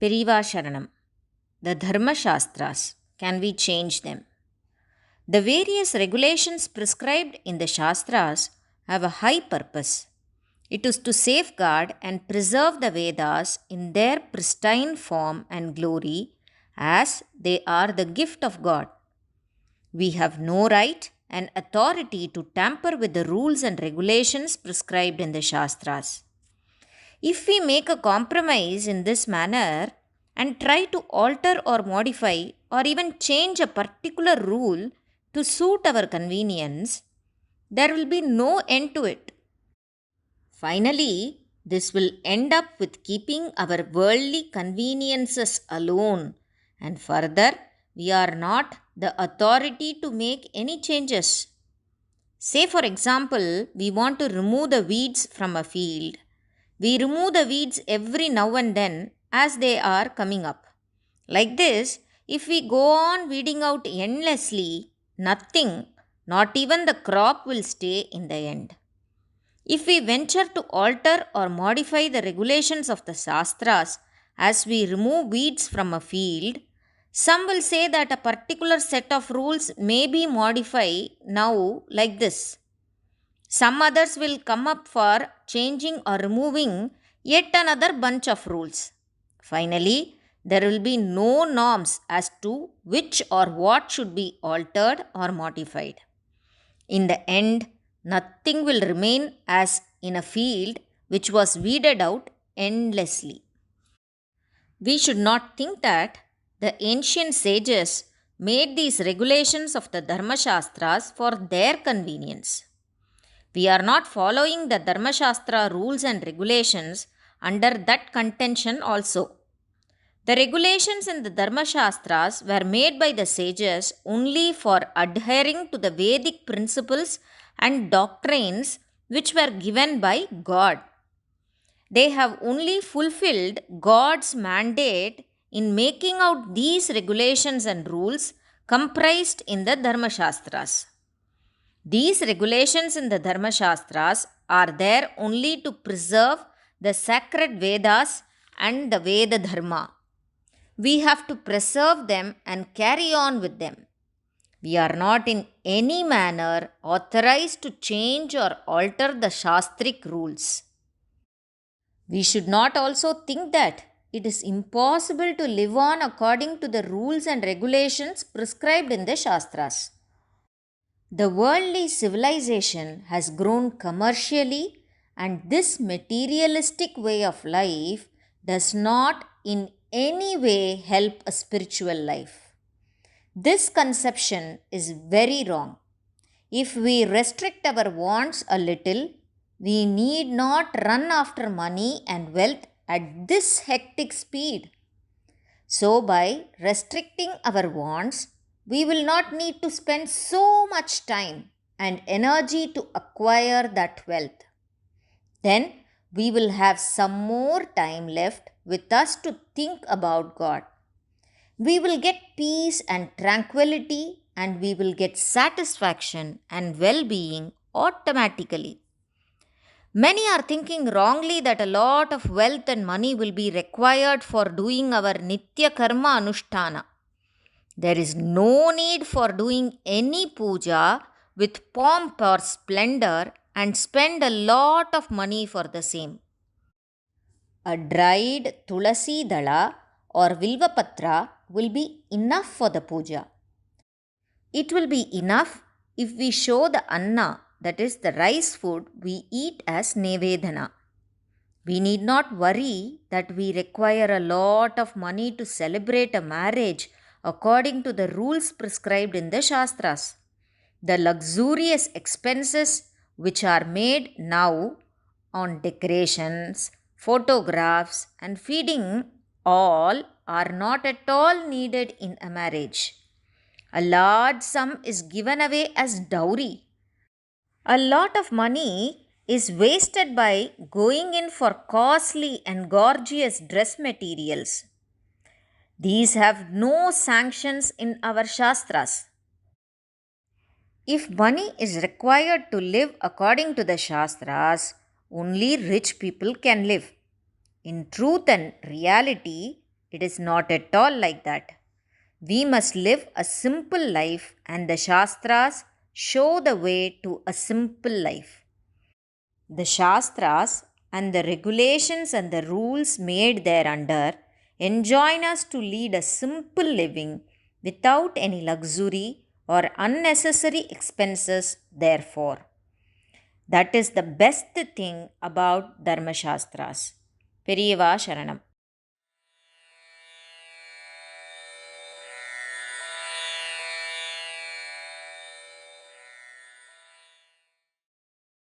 Periva Sharanam. The Dharma Shastras. Can we change them? The various regulations prescribed in the Shastras have a high purpose. It is to safeguard and preserve the Vedas in their pristine form and glory, as they are the gift of God. We have no right and authority to tamper with the rules and regulations prescribed in the Shastras. If we make a compromise in this manner and try to alter or modify or even change a particular rule to suit our convenience, there will be no end to it. Finally, this will end up with keeping our worldly conveniences alone, and further, we are not the authority to make any changes. Say, for example, we want to remove the weeds from a field. We remove the weeds every now and then as they are coming up. Like this, if we go on weeding out endlessly, nothing, not even the crop, will stay in the end. If we venture to alter or modify the regulations of the Shastras as we remove weeds from a field, some will say that a particular set of rules may be modified now like this. Some others will come up for changing or removing yet another bunch of rules. Finally, there will be no norms as to which or what should be altered or modified. In the end, nothing will remain as in a field which was weeded out endlessly. We should not think that the ancient sages made these regulations of the Dharma Shastras for their convenience. We are not following the Dharma Shastra rules and regulations under that contention also. The regulations in the Dharma Shastras were made by the sages only for adhering to the Vedic principles and doctrines which were given by God. They have only fulfilled God's mandate in making out these regulations and rules comprised in the Dharma Shastras. These regulations in the Dharma Shastras are there only to preserve the sacred Vedas and the Veda Dharma. We have to preserve them and carry on with them. We are not in any manner authorized to change or alter the Shastric rules. We should not also think that it is impossible to live on according to the rules and regulations prescribed in the Shastras. The worldly civilization has grown commercially, and this materialistic way of life does not in any way help a spiritual life. This conception is very wrong. If we restrict our wants a little, we need not run after money and wealth at this hectic speed. So, by restricting our wants, we will not need to spend so much time and energy to acquire that wealth. Then we will have some more time left with us to think about God. We will get peace and tranquility, and we will get satisfaction and well being automatically. Many are thinking wrongly that a lot of wealth and money will be required for doing our Nitya Karma Anushtana. There is no need for doing any puja with pomp or splendor and spend a lot of money for the same. A dried tulasi dala or vilvapatra will be enough for the puja. It will be enough if we show the anna, that is the rice food we eat, as nevedana. We need not worry that we require a lot of money to celebrate a marriage according to the rules prescribed in the Shastras. The luxurious expenses which are made now on decorations, photographs, and feeding all are not at all needed in a marriage. A large sum is given away as dowry. A lot of money is wasted by going in for costly and gorgeous dress materials. These have no sanctions in our Shastras. If money is required to live according to the Shastras, only rich people can live. In truth and reality, It is not at all like that. We must live a simple life, and the Shastras show the way to a simple life. The Shastras and the regulations and the rules made thereunder enjoin us to lead a simple living without any luxury or unnecessary expenses, therefore. That is the best thing about Dharma Shastras. Periyava Sharanam.